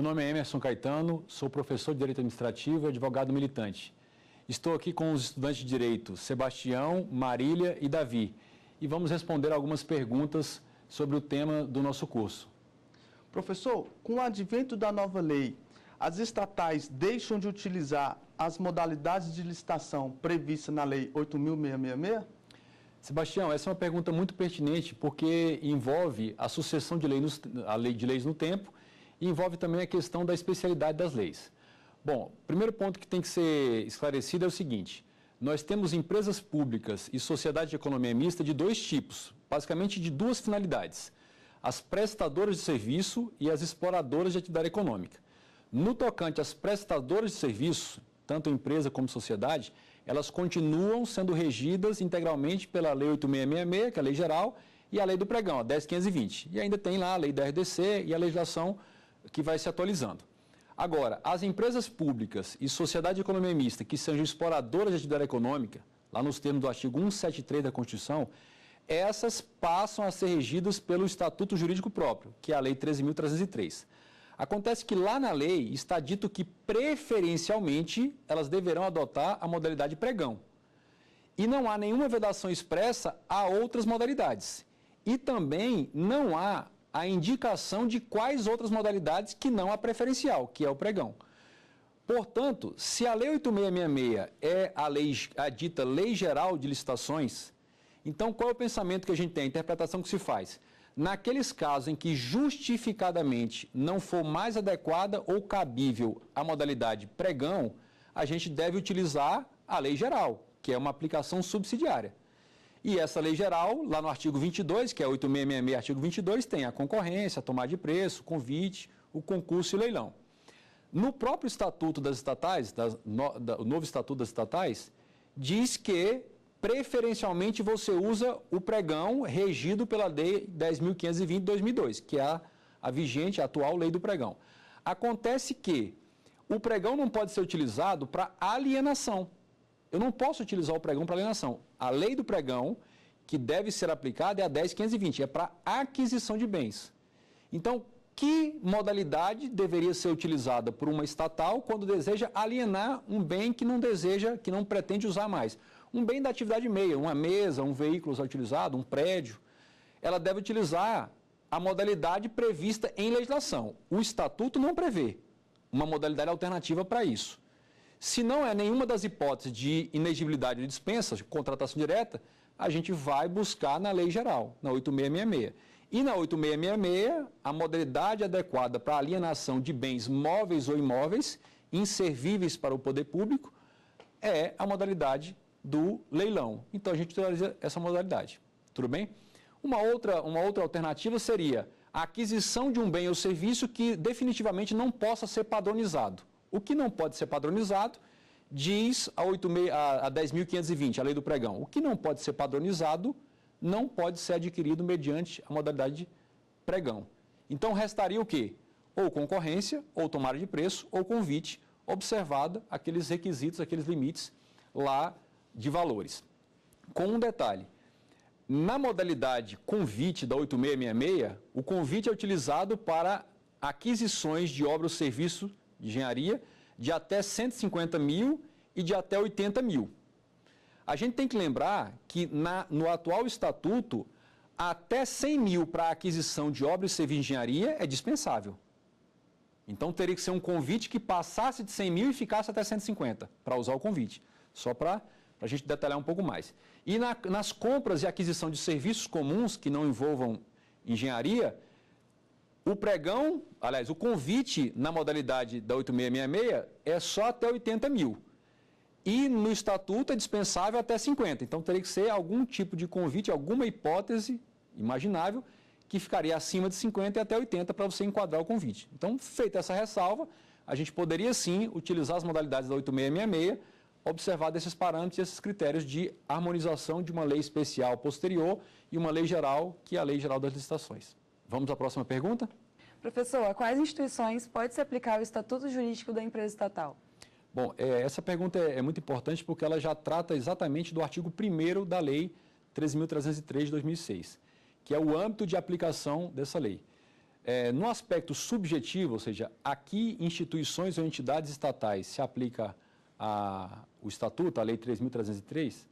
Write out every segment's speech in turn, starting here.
Meu nome é Emerson Caetano, sou professor de Direito Administrativo e advogado militante. Estou aqui com os estudantes de Direito Sebastião, Marília e Davi e vamos responder algumas perguntas sobre o tema do nosso curso. Professor, com o advento da nova lei, as estatais deixam de utilizar as modalidades de licitação previstas na Lei 8.666? Sebastião, essa é uma pergunta muito pertinente porque envolve a sucessão de leis no tempo e envolve também a questão da especialidade das leis. Bom, o primeiro ponto que tem que ser esclarecido é o seguinte: nós temos empresas públicas e sociedade de economia mista de dois tipos, basicamente de duas finalidades: as prestadoras de serviço e as exploradoras de atividade econômica. No tocante às prestadoras de serviço, tanto empresa como sociedade, elas continuam sendo regidas integralmente pela Lei 8.666, que é a lei geral, e a lei do pregão, a 10.520. E ainda tem lá a lei da RDC e a legislação que vai se atualizando. Agora, as empresas públicas e sociedade de economia mista que sejam exploradoras de atividade econômica, lá nos termos do artigo 173 da Constituição, essas passam a ser regidas pelo Estatuto Jurídico Próprio, que é a Lei 13.303. Acontece que lá na lei está dito que, preferencialmente, elas deverão adotar a modalidade pregão. E não há nenhuma vedação expressa a outras modalidades. E também não há a indicação de quais outras modalidades que não a preferencial, que é o pregão. Portanto, se a Lei 8.666 é a dita Lei Geral de Licitações, então qual é o pensamento que a gente tem, a interpretação que se faz? Naqueles casos em que justificadamente não for mais adequada ou cabível a modalidade pregão, a gente deve utilizar a lei geral, que é uma aplicação subsidiária. E essa lei geral, lá no artigo 22, que é 8.666, artigo 22, tem a concorrência, a tomada de preço, o convite, o concurso e o leilão. No próprio Estatuto das Estatais, o novo Estatuto das Estatais, diz que preferencialmente você usa o pregão regido pela Lei 10.520 de 2002, que é a vigente, a atual lei do pregão. Acontece que o pregão não pode ser utilizado para alienação. Eu não posso utilizar o pregão para alienação. A lei do pregão, que deve ser aplicada, é a 10.520, é para aquisição de bens. Então, que modalidade deveria ser utilizada por uma estatal quando deseja alienar um bem que não deseja, que não pretende usar mais? Um bem da atividade meia, uma mesa, um veículo utilizado, um prédio. Ela deve utilizar a modalidade prevista em legislação. O Estatuto não prevê uma modalidade alternativa para isso. Se não é nenhuma das hipóteses de inexigibilidade de dispensa, de contratação direta, a gente vai buscar na lei geral, na 8.666. E na 8.666, a modalidade adequada para alienação de bens móveis ou imóveis, inservíveis para o poder público, é a modalidade do leilão. Então, a gente utiliza essa modalidade. Tudo bem? Uma outra alternativa seria a aquisição de um bem ou serviço que definitivamente não possa ser padronizado. O que não pode ser padronizado, diz a 10.520, a lei do pregão. O que não pode ser padronizado não pode ser adquirido mediante a modalidade de pregão. Então, restaria o quê? Ou concorrência, ou tomada de preço, ou convite, observado aqueles requisitos, aqueles limites lá de valores. Com um detalhe: na modalidade convite da 8.666, o convite é utilizado para aquisições de obra ou serviço de engenharia de até 150 mil e de até 80 mil. A gente tem que lembrar que no atual estatuto, até 100 mil para aquisição de obra e serviço de engenharia é dispensável. Então teria que ser um convite que passasse de 100 mil e ficasse até 150 para usar o convite. Só para a gente detalhar um pouco mais. E nas compras e aquisição de serviços comuns que não envolvam engenharia, o pregão, aliás, o convite na modalidade da 8.666 é só até 80 mil. E no estatuto é dispensável até 50. Então teria que ser algum tipo de convite, alguma hipótese imaginável que ficaria acima de 50 e até 80 para você enquadrar o convite. Então, feita essa ressalva, a gente poderia sim utilizar as modalidades da 8.666, observar esses parâmetros e esses critérios de harmonização de uma lei especial posterior e uma lei geral, que é a Lei Geral das Licitações. Vamos à próxima pergunta? Professor, a quais instituições pode se aplicar o Estatuto Jurídico da Empresa Estatal? Bom, essa pergunta é muito importante porque ela já trata exatamente do artigo 1º da Lei 13.303 de 2006, que é o âmbito de aplicação dessa lei. No aspecto subjetivo, ou seja, aqui instituições ou entidades estatais se aplica o Estatuto, a Lei 3.303,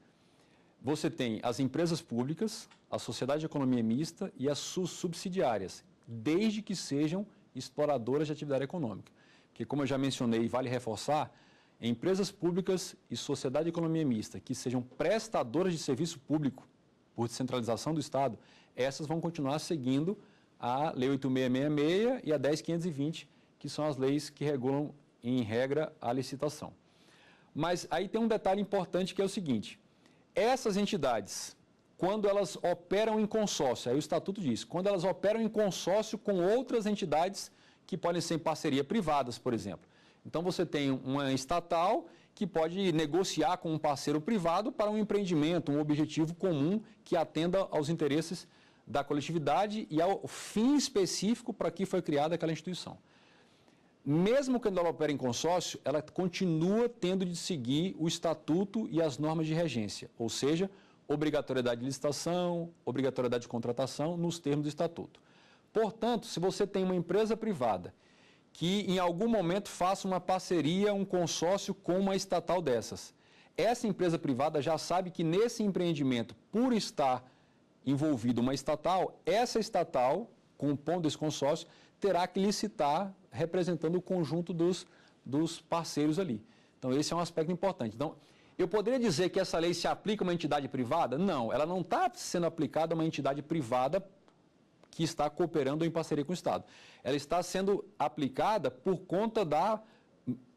você tem as empresas públicas, a sociedade de economia mista e as suas subsidiárias, desde que sejam exploradoras de atividade econômica. Porque, como eu já mencionei, vale reforçar, empresas públicas e sociedade de economia mista que sejam prestadoras de serviço público por descentralização do Estado, essas vão continuar seguindo a Lei 8.666 e a 10.520, que são as leis que regulam, em regra, a licitação. Mas aí tem um detalhe importante que é o seguinte: essas entidades, quando elas operam em consórcio, aí o Estatuto diz, quando elas operam em consórcio com outras entidades que podem ser em parceria privadas, por exemplo. Então, você tem uma estatal que pode negociar com um parceiro privado para um empreendimento, um objetivo comum que atenda aos interesses da coletividade e ao fim específico para que foi criada aquela instituição. Mesmo quando ela opera em consórcio, ela continua tendo de seguir o Estatuto e as normas de regência, ou seja, obrigatoriedade de licitação, obrigatoriedade de contratação nos termos do Estatuto. Portanto, se você tem uma empresa privada que em algum momento faça uma parceria, um consórcio com uma estatal dessas, essa empresa privada já sabe que nesse empreendimento, por estar envolvido uma estatal, essa estatal, compondo esse consórcio, terá que licitar representando o conjunto dos parceiros ali. Então, esse é um aspecto importante. Então, eu poderia dizer que essa lei se aplica a uma entidade privada? Não, ela não está sendo aplicada a uma entidade privada que está cooperando em parceria com o Estado. Ela está sendo aplicada por conta da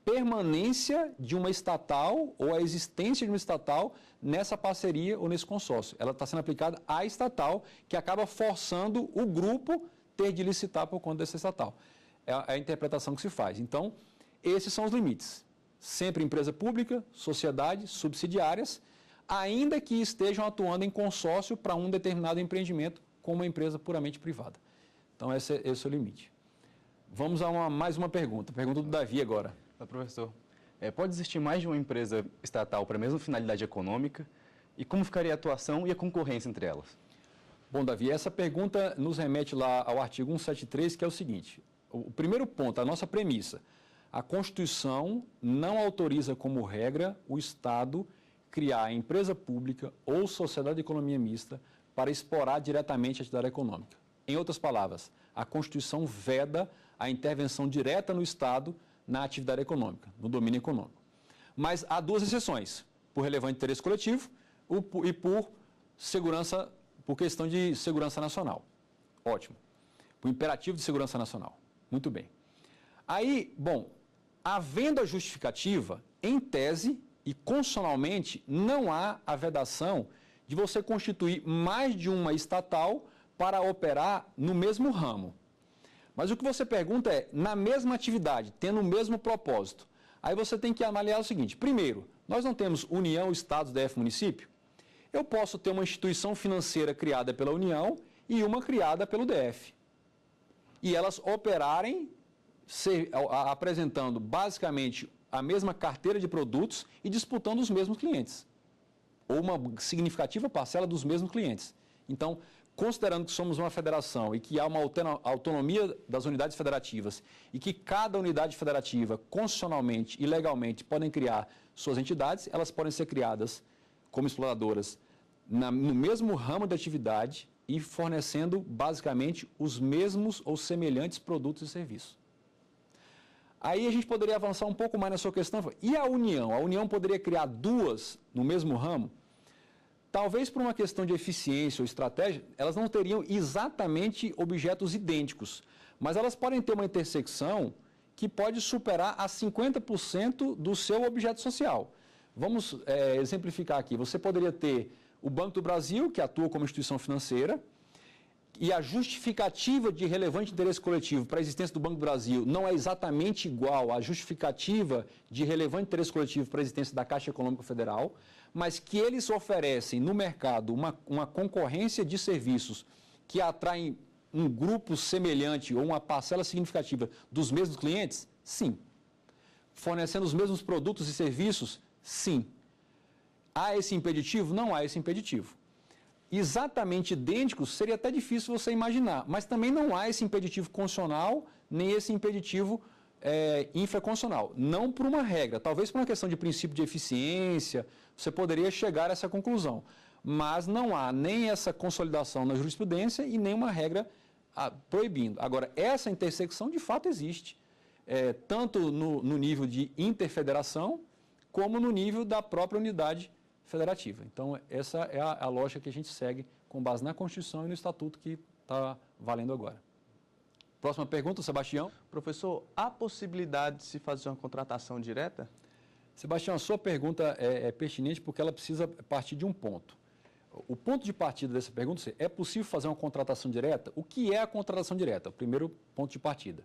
permanência de uma estatal ou a existência de uma estatal nessa parceria ou nesse consórcio. Ela está sendo aplicada à estatal, que acaba forçando o grupo ter de licitar por conta dessa estatal. É a interpretação que se faz. Então, esses são os limites. Sempre empresa pública, sociedade, subsidiárias, ainda que estejam atuando em consórcio para um determinado empreendimento com uma empresa puramente privada. Então, esse é o limite. Vamos a mais uma pergunta. Pergunta do Davi agora. Professor, pode existir mais de uma empresa estatal para a mesma finalidade econômica? E como ficaria a atuação e a concorrência entre elas? Bom, Davi, essa pergunta nos remete lá ao artigo 173, que é o seguinte. O primeiro ponto, a nossa premissa. A Constituição não autoriza como regra o Estado criar empresa pública ou sociedade de economia mista para explorar diretamente a atividade econômica. Em outras palavras, a Constituição veda a intervenção direta no Estado na atividade econômica, no domínio econômico. Mas há duas exceções, por relevante interesse coletivo e por questão de segurança nacional. Ótimo. Por imperativo de segurança nacional. Muito bem. Aí, bom, havendo a justificativa, em tese e constitucionalmente, não há a vedação de você constituir mais de uma estatal para operar no mesmo ramo. Mas o que você pergunta é, na mesma atividade, tendo o mesmo propósito, aí você tem que avaliar o seguinte: primeiro, nós não temos União, Estados, DF, município? Eu posso ter uma instituição financeira criada pela União e uma criada pelo DF. E elas operarem apresentando basicamente a mesma carteira de produtos e disputando os mesmos clientes, ou uma significativa parcela dos mesmos clientes. Então, considerando que somos uma federação e que há uma autonomia das unidades federativas e que cada unidade federativa, constitucionalmente e legalmente, podem criar suas entidades, elas podem ser criadas como exploradoras no mesmo ramo de atividade e fornecendo basicamente os mesmos ou semelhantes produtos e serviços. Aí a gente poderia avançar um pouco mais na sua questão. E a União? A União poderia criar duas no mesmo ramo? Talvez por uma questão de eficiência ou estratégia, elas não teriam exatamente objetos idênticos, mas elas podem ter uma intersecção que pode superar a 50% do seu objeto social. Vamos exemplificar aqui. Você poderia ter o Banco do Brasil, que atua como instituição financeira, e a justificativa de relevante interesse coletivo para a existência do Banco do Brasil não é exatamente igual à justificativa de relevante interesse coletivo para a existência da Caixa Econômica Federal, mas que eles oferecem no mercado uma concorrência de serviços que atraem um grupo semelhante ou uma parcela significativa dos mesmos clientes? Sim. Fornecendo os mesmos produtos e serviços? Sim. Há esse impeditivo? Não há esse impeditivo. exatamente idênticos seria até difícil você imaginar, mas também não há esse impeditivo constitucional, nem esse impeditivo infraconstitucional. Não por uma regra, talvez por uma questão de princípio de eficiência, você poderia chegar a essa conclusão, mas não há nem essa consolidação na jurisprudência e nem uma regra proibindo. Agora, essa intersecção de fato existe, tanto no nível de interfederação, como no nível da própria unidade federativa. Então, essa é a lógica que a gente segue com base na Constituição e no Estatuto que está valendo agora. Próxima pergunta, Sebastião. Professor, há possibilidade de se fazer uma contratação direta? Sebastião, a sua pergunta é pertinente porque ela precisa partir de um ponto. O ponto de partida dessa pergunta é possível fazer uma contratação direta? O que é a contratação direta? O primeiro ponto de partida.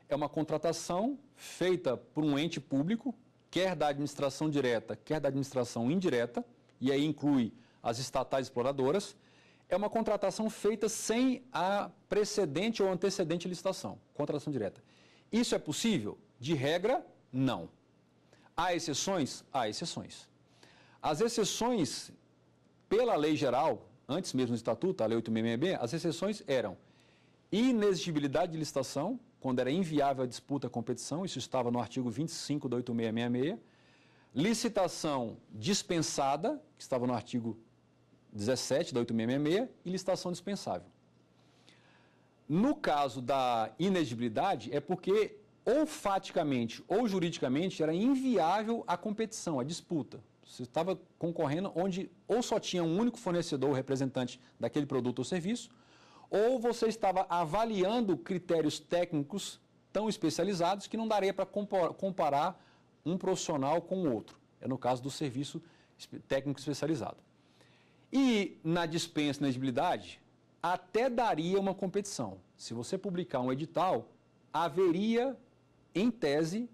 É uma contratação feita por um ente público, quer da administração direta, quer da administração indireta, e aí inclui as estatais exploradoras. É uma contratação feita sem a precedente ou antecedente licitação, contratação direta. Isso é possível? De regra, não. Há exceções? Há exceções. As exceções, pela lei geral, antes mesmo do Estatuto, a Lei 866, as exceções eram inexigibilidade de licitação, quando era inviável a disputa a competição, isso estava no artigo 25 da 8666, licitação dispensada, que estava no artigo 17 da 8666, e licitação dispensável. No caso da inexigibilidade, é porque ou faticamente ou juridicamente era inviável a competição, a disputa. Você estava concorrendo onde ou só tinha um único fornecedor ou representante daquele produto ou serviço, ou você estava avaliando critérios técnicos tão especializados que não daria para comparar um profissional com o outro. É no caso do serviço técnico especializado. E na dispensa e na elegibilidade, até daria uma competição. Se você publicar um edital, haveria, em tese,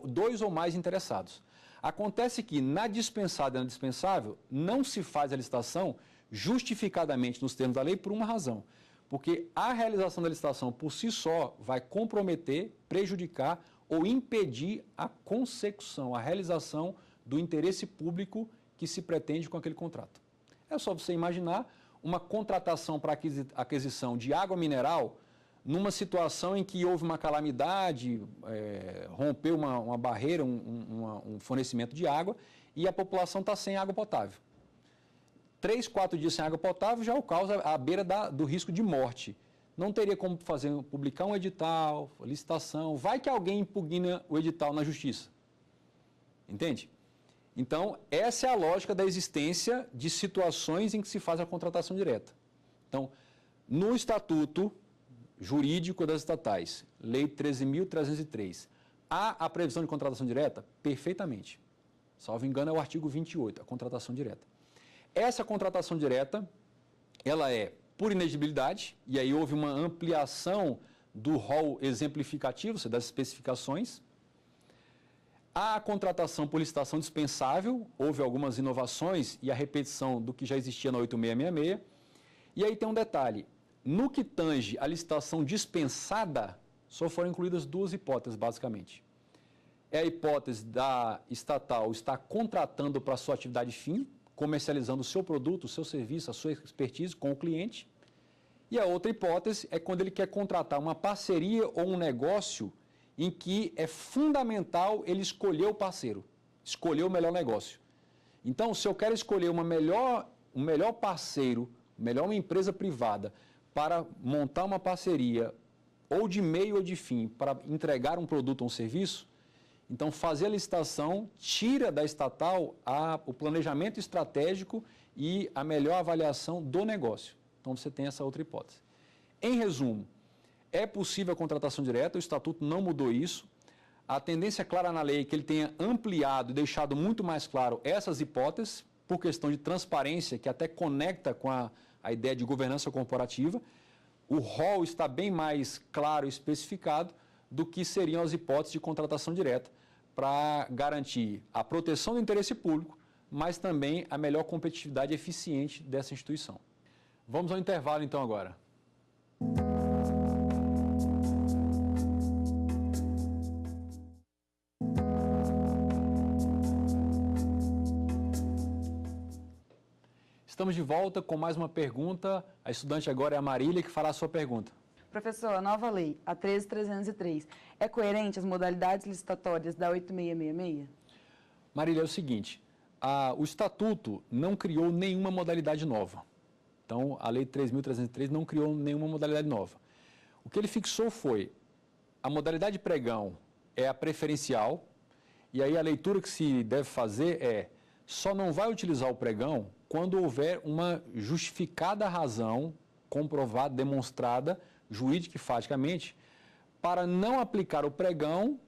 dois ou mais interessados. Acontece que na dispensada e na dispensável, não se faz a licitação justificadamente nos termos da lei por uma razão. Porque a realização da licitação por si só vai comprometer, prejudicar ou impedir a consecução, a realização do interesse público que se pretende com aquele contrato. É só você imaginar uma contratação para aquisição de água mineral numa situação em que houve uma calamidade, rompeu uma barreira, um fornecimento de água e a população está sem água potável. 3, 4 dias sem água potável já o causa à beira do risco de morte. Não teria como publicar um edital, licitação, vai que alguém impugna o edital na justiça. Entende? Então, essa é a lógica da existência de situações em que se faz a contratação direta. Então, no Estatuto Jurídico das Estatais, Lei 13.303, há a previsão de contratação direta? Perfeitamente. Salvo engano, é o artigo 28, a contratação direta. Essa contratação direta, ela é por inexigibilidade, e aí houve uma ampliação do rol exemplificativo, das especificações. Há a contratação por licitação dispensável, houve algumas inovações e a repetição do que já existia na 8666. E aí tem um detalhe, no que tange a licitação dispensada, só foram incluídas duas hipóteses, basicamente. É a hipótese da estatal estar contratando para a sua atividade fim, comercializando o seu produto, o seu serviço, a sua expertise com o cliente. E a outra hipótese é quando ele quer contratar uma parceria ou um negócio em que é fundamental ele escolher o parceiro, escolher o melhor negócio. Então, se eu quero escolher um melhor parceiro, uma empresa privada, para montar uma parceria, ou de meio ou de fim, para entregar um produto ou um serviço, então fazer a licitação tira da estatal o planejamento estratégico e a melhor avaliação do negócio. Então, você tem essa outra hipótese. Em resumo, é possível a contratação direta, o Estatuto não mudou isso. A tendência clara na lei é que ele tenha ampliado e deixado muito mais claro essas hipóteses, por questão de transparência, que até conecta com a ideia de governança corporativa. O rol está bem mais claro e especificado do que seriam as hipóteses de contratação direta, para garantir a proteção do interesse público, mas também a melhor competitividade eficiente dessa instituição. Vamos ao intervalo então agora. Estamos de volta com mais uma pergunta. A estudante agora é a Marília, que fará a sua pergunta. Professor, a nova lei, a 13.303, é coerente às modalidades licitatórias da 8666? Marília, é o seguinte, o Estatuto não criou nenhuma modalidade nova. Então, a Lei 3.303 não criou nenhuma modalidade nova. O que ele fixou foi, a modalidade pregão é a preferencial, e aí a leitura que se deve fazer é, só não vai utilizar o pregão quando houver uma justificada razão, comprovada, demonstrada, jurídica e faticamente, para não aplicar o pregão,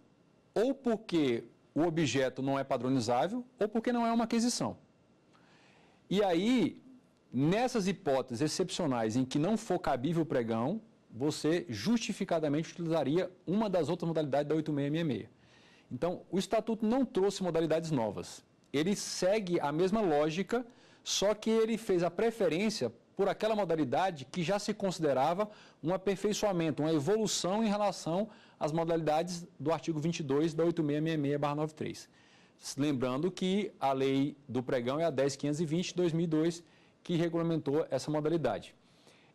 ou porque o objeto não é padronizável, ou porque não é uma aquisição. E aí, nessas hipóteses excepcionais em que não for cabível o pregão, você justificadamente utilizaria uma das outras modalidades da 8666. Então, o Estatuto não trouxe modalidades novas. Ele segue a mesma lógica, só que ele fez a preferência por aquela modalidade que já se considerava um aperfeiçoamento, uma evolução em relação às modalidades do artigo 22 da 8666/93. Lembrando que a lei do pregão é a 10.520 de 2002, que regulamentou essa modalidade.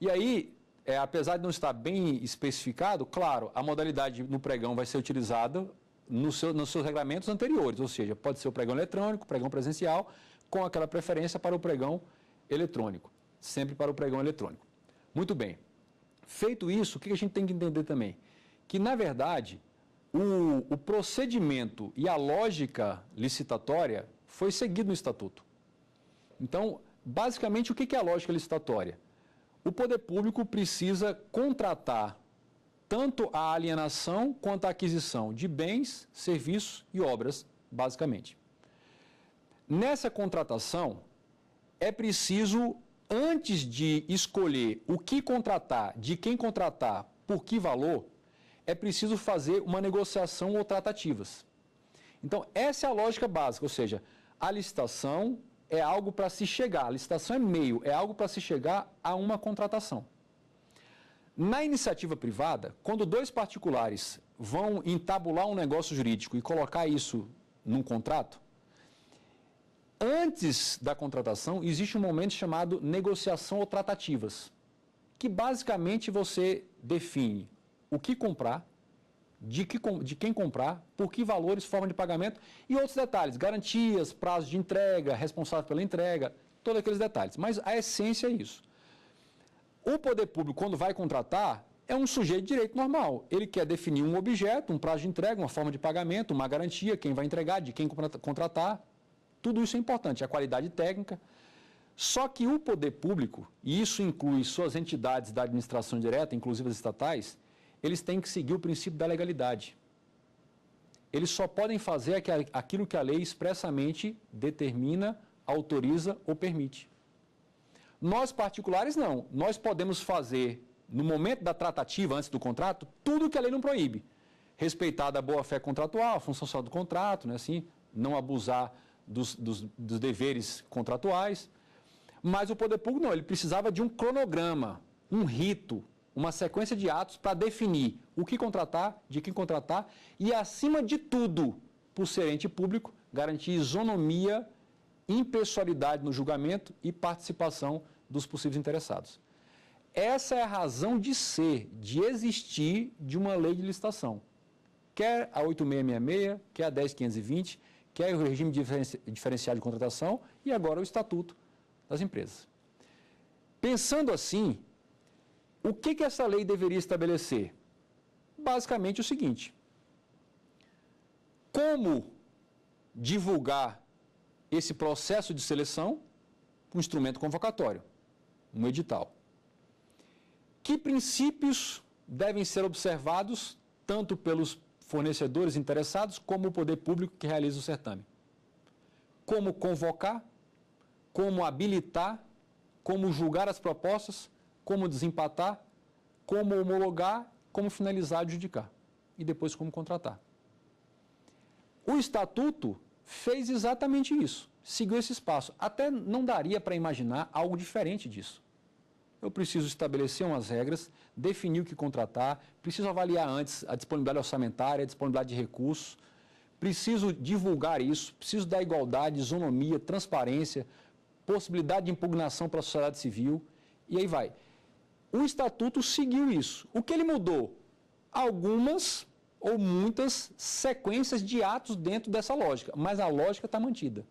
E aí, apesar de não estar bem especificado, claro, a modalidade no pregão vai ser utilizada nos seus regramentos anteriores, ou seja, pode ser o pregão eletrônico, pregão presencial, com aquela preferência para o pregão eletrônico, sempre para o pregão eletrônico. Muito bem. Feito isso, o que a gente tem que entender também? Que, na verdade, o procedimento e a lógica licitatória foi seguido no Estatuto. Então, basicamente, o que é a lógica licitatória? O poder público precisa contratar tanto a alienação quanto a aquisição de bens, serviços e obras, basicamente. Nessa contratação, é preciso, antes de escolher o que contratar, de quem contratar, por que valor, é preciso fazer uma negociação ou tratativas. Então, essa é a lógica básica, ou seja, a licitação é algo para se chegar, a licitação é meio, é algo para se chegar a uma contratação. Na iniciativa privada, quando dois particulares vão entabular um negócio jurídico e colocar isso num contrato, antes da contratação existe um momento chamado negociação ou tratativas, que basicamente você define o que comprar, de quem comprar, por que valores, forma de pagamento e outros detalhes, garantias, prazo de entrega, responsável pela entrega, todos aqueles detalhes. Mas a essência é isso. O poder público, quando vai contratar, é um sujeito de direito normal. Ele quer definir um objeto, um prazo de entrega, uma forma de pagamento, uma garantia, quem vai entregar, de quem contratar. Tudo isso é importante, a qualidade técnica. Só que o poder público, e isso inclui suas entidades da administração direta, inclusive as estatais, eles têm que seguir o princípio da legalidade. Eles só podem fazer aquilo que a lei expressamente determina, autoriza ou permite. Nós, particulares, não. Nós podemos fazer, no momento da tratativa, antes do contrato, tudo o que a lei não proíbe. Respeitada a boa-fé contratual, a função social do contrato, né, assim, não abusar dos deveres contratuais. Mas o poder público não, ele precisava de um cronograma, um rito, uma sequência de atos para definir o que contratar, de quem contratar e, acima de tudo, por ser ente público, garantir isonomia, impessoalidade no julgamento e participação dos possíveis interessados. Essa é a razão de ser, de existir de uma lei de licitação. Quer a 8666, quer a 10.520, quer o regime diferenciado de contratação e agora o Estatuto das Empresas. Pensando assim, o que essa lei deveria estabelecer? Basicamente o seguinte: como divulgar esse processo de seleção, um instrumento convocatório, um edital. Que princípios devem ser observados tanto pelos fornecedores interessados como o poder público que realiza o certame? Como convocar, como habilitar, como julgar as propostas, como desempatar, como homologar, como finalizar, adjudicar e depois como contratar. O Estatuto fez exatamente isso, seguiu esse espaço. Até não daria para imaginar algo diferente disso. Eu preciso estabelecer umas regras, definir o que contratar, preciso avaliar antes a disponibilidade orçamentária, a disponibilidade de recursos, preciso divulgar isso, preciso dar igualdade, isonomia, transparência, possibilidade de impugnação pela sociedade civil, e aí vai. O Estatuto seguiu isso. O que ele mudou? Algumas ou muitas sequências de atos dentro dessa lógica, mas a lógica está mantida.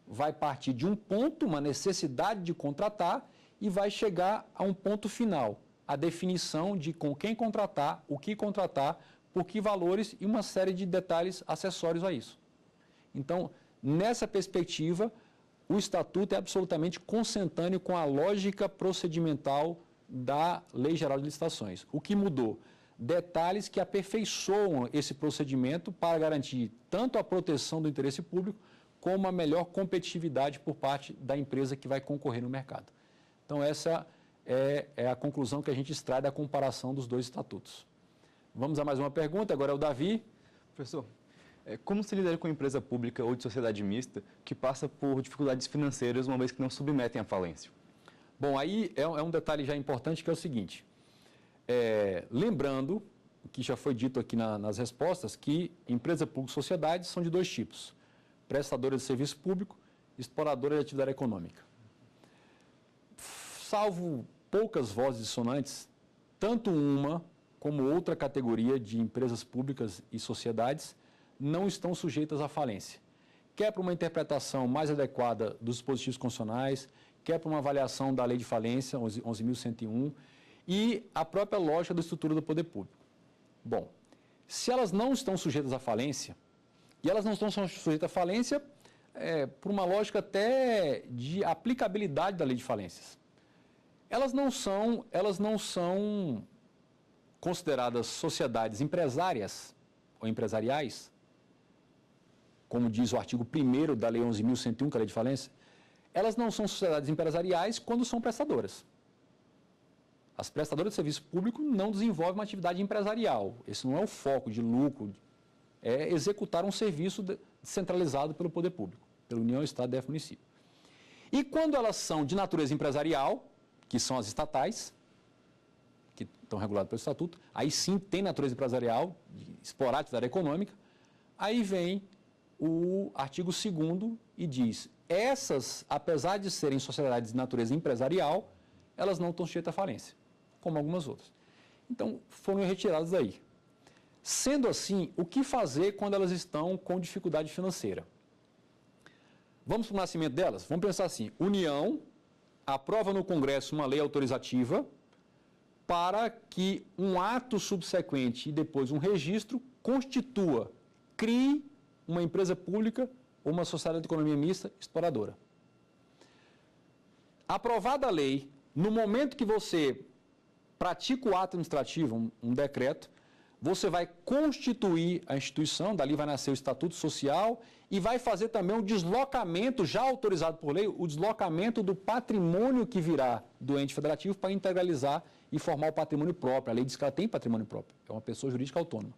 Vai partir de um ponto, uma necessidade de contratar, e vai chegar a um ponto final, a definição de com quem contratar, o que contratar, por que valores e uma série de detalhes acessórios a isso. Então, nessa perspectiva, o Estatuto é absolutamente consentâneo com a lógica procedimental da Lei Geral de Licitações. O que mudou? Detalhes que aperfeiçoam esse procedimento para garantir tanto a proteção do interesse público como a melhor competitividade por parte da empresa que vai concorrer no mercado. Então, essa é a conclusão que a gente extrai da comparação dos dois estatutos. Vamos a mais uma pergunta, agora é o Davi. Professor, como se lidar com empresa pública ou de sociedade mista que passa por dificuldades financeiras uma vez que não submetem à falência? Bom, aí é um detalhe já importante que é o seguinte, lembrando, que já foi dito aqui nas respostas, que empresa pública e sociedade são de dois tipos, prestadora de serviço público e exploradora de atividade econômica. Salvo poucas vozes dissonantes, tanto uma como outra categoria de empresas públicas e sociedades não estão sujeitas à falência. Quer para uma interpretação mais adequada dos dispositivos constitucionais, quer para uma avaliação da lei de falência, 11.101, e a própria lógica da estrutura do poder público. Bom, se elas não estão sujeitas à falência, e elas não estão sujeitas à falência por uma lógica até de aplicabilidade da lei de falências. Elas não são consideradas sociedades empresárias ou empresariais, como diz o artigo 1º da Lei 11.101, que é a Lei de Falência. Elas não são sociedades empresariais quando são prestadoras. As prestadoras de serviço público não desenvolvem uma atividade empresarial. Esse não é o foco de lucro, é executar um serviço centralizado pelo poder público, pela União, Estado, DF, município. E quando elas são de natureza empresarial, que são as estatais, que estão reguladas pelo Estatuto, aí sim tem natureza empresarial, de explorar a atividade econômica, aí vem o artigo 2º e diz, essas, apesar de serem sociedades de natureza empresarial, elas não estão sujeitas à falência, como algumas outras. Então, foram retiradas daí. Sendo assim, o que fazer quando elas estão com dificuldade financeira? Vamos para o nascimento delas? Vamos pensar assim, União aprova no Congresso uma lei autorizativa para que um ato subsequente e depois um registro constitua, crie uma empresa pública ou uma sociedade de economia mista exploradora. Aprovada a lei, no momento que você pratica o ato administrativo, um decreto, você vai constituir a instituição, dali vai nascer o Estatuto Social e vai fazer também um deslocamento, já autorizado por lei, o deslocamento do patrimônio que virá do ente federativo para integralizar e formar o patrimônio próprio. A lei diz que ela tem patrimônio próprio, é uma pessoa jurídica autônoma.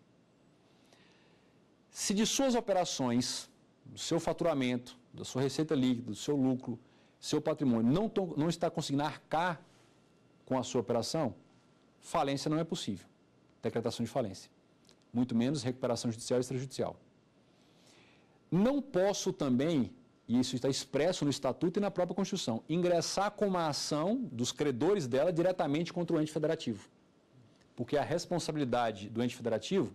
Se de suas operações, do seu faturamento, da sua receita líquida, do seu lucro, seu patrimônio não está conseguindo arcar com a sua operação, falência não é possível. Decretação de falência. Muito menos recuperação judicial e extrajudicial. Não posso também, e isso está expresso no Estatuto e na própria Constituição, ingressar com uma ação dos credores dela diretamente contra o ente federativo. Porque a responsabilidade do ente federativo,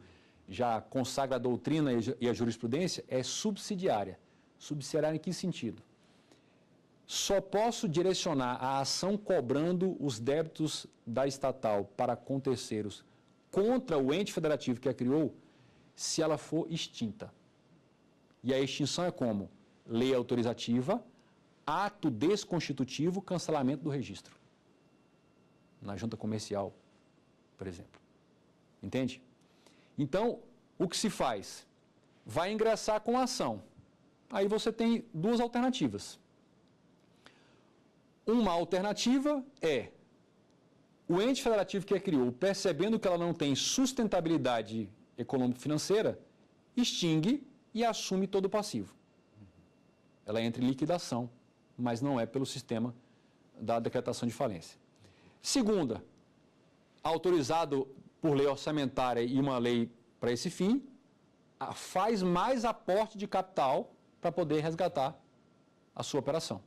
já consagra a doutrina e a jurisprudência, é subsidiária. Subsidiária em que sentido? Só posso direcionar a ação cobrando os débitos da estatal para com terceiros contra o ente federativo que a criou, se ela for extinta. E a extinção é como? Lei autorizativa, ato desconstitutivo, cancelamento do registro. Na junta comercial, por exemplo. Entende? Então, o que se faz? Vai ingressar com a ação. Aí você tem duas alternativas. Uma alternativa é o ente federativo que a criou, percebendo que ela não tem sustentabilidade econômico-financeira, extingue e assume todo o passivo. Ela entra em liquidação, mas não é pelo sistema da decretação de falência. Segunda, autorizado por lei orçamentária e uma lei para esse fim, faz mais aporte de capital para poder resgatar a sua operação.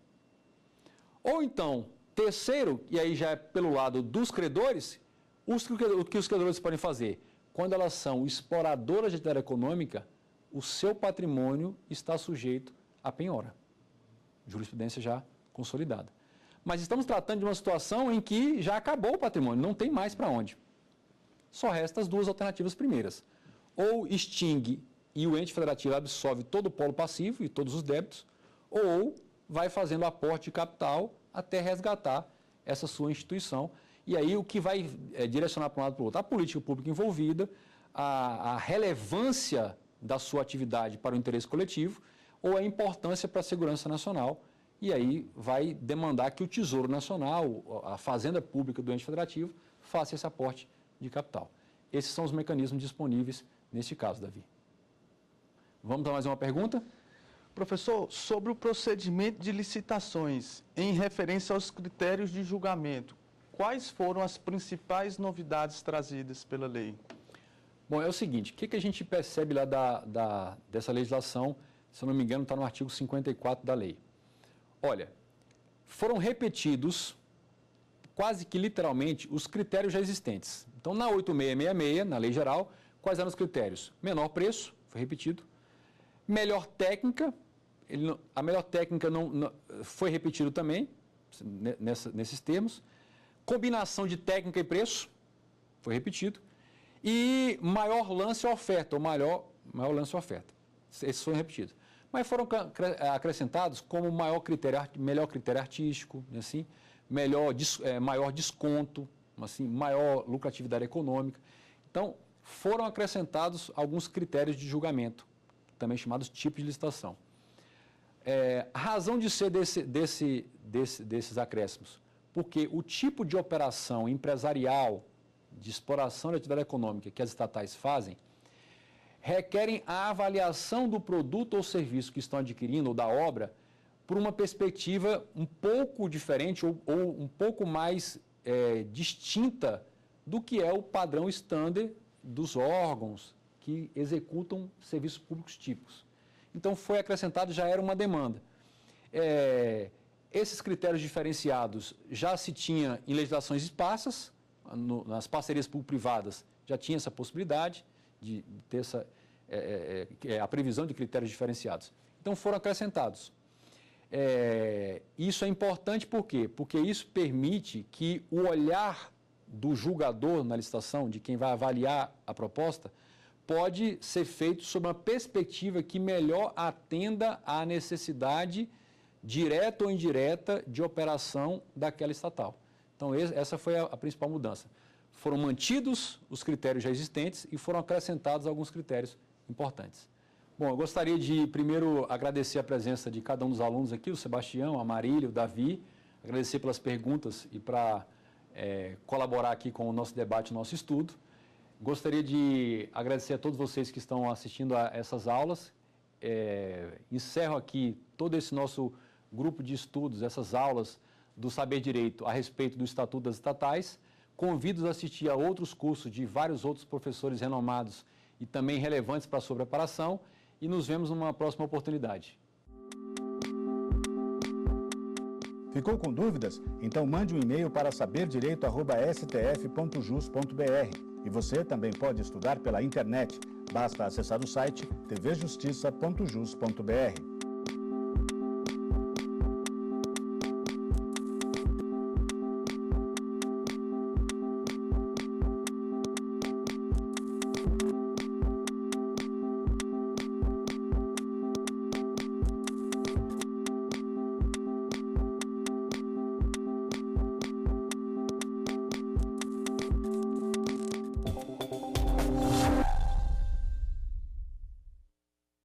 Ou então, terceiro, e aí já é pelo lado dos credores, o que os credores podem fazer? Quando elas são exploradoras de atividade econômica, o seu patrimônio está sujeito à penhora. Jurisprudência já consolidada. Mas estamos tratando de uma situação em que já acabou o patrimônio, não tem mais para onde. Só restam as duas alternativas primeiras. Ou extingue e o ente federativo absorve todo o polo passivo e todos os débitos, ou vai fazendo aporte de capital até resgatar essa sua instituição. E aí o que vai direcionar para um lado para o outro? A política pública envolvida, a relevância da sua atividade para o interesse coletivo, ou a importância para a segurança nacional. E aí vai demandar que o Tesouro Nacional, a Fazenda Pública do ente federativo, faça esse aporte de capital. Esses são os mecanismos disponíveis neste caso, Davi. Vamos a mais uma pergunta? Professor, sobre o procedimento de licitações, em referência aos critérios de julgamento, quais foram as principais novidades trazidas pela lei? Bom, é o seguinte, o que a gente percebe lá dessa legislação, se eu não me engano, está no artigo 54 da lei. Olha, foram repetidos, quase que literalmente, os critérios já existentes. Então, na 8666, na lei geral, quais eram os critérios? Menor preço, foi repetido. Melhor técnica, a melhor técnica não foi repetido também, nesses termos. Combinação de técnica e preço, foi repetido. E maior lance ou oferta, ou maior lance ou oferta. Esses foram repetidos. Mas foram acrescentados como melhor critério artístico, assim, maior desconto, assim, maior lucratividade econômica. Então, foram acrescentados alguns critérios de julgamento, também chamados tipos de licitação. A razão de ser desses acréscimos, porque o tipo de operação empresarial de exploração da atividade econômica que as estatais fazem requerem a avaliação do produto ou serviço que estão adquirindo ou da obra por uma perspectiva um pouco diferente ou um pouco mais distinta do que é o padrão estándar dos órgãos que executam serviços públicos típicos. Então, foi acrescentado, já era uma demanda. Esses critérios diferenciados já se tinha em legislações esparsas, nas parcerias público-privadas já tinha essa possibilidade de ter a previsão de critérios diferenciados. Então, foram acrescentados. Isso é importante por quê? Porque isso permite que o olhar do julgador na licitação, de quem vai avaliar a proposta, pode ser feito sob uma perspectiva que melhor atenda à necessidade direta ou indireta de operação daquela estatal. Então, essa foi a principal mudança. Foram mantidos os critérios já existentes e foram acrescentados alguns critérios importantes. Bom, eu gostaria de, primeiro, agradecer a presença de cada um dos alunos aqui, o Sebastião, a Marília, o Davi, agradecer pelas perguntas e para colaborar aqui com o nosso debate, o nosso estudo. Gostaria de agradecer a todos vocês que estão assistindo a essas aulas. Encerro aqui todo esse nosso grupo de estudos, essas aulas do Saber Direito a respeito do Estatuto das Estatais. Convido-os a assistir a outros cursos de vários outros professores renomados e também relevantes para a sua preparação e nos vemos numa próxima oportunidade. Ficou com dúvidas? Então mande um e-mail para saberdireito@stf.jus.br. E você também pode estudar pela internet. Basta acessar o site tvjustiça.jus.br.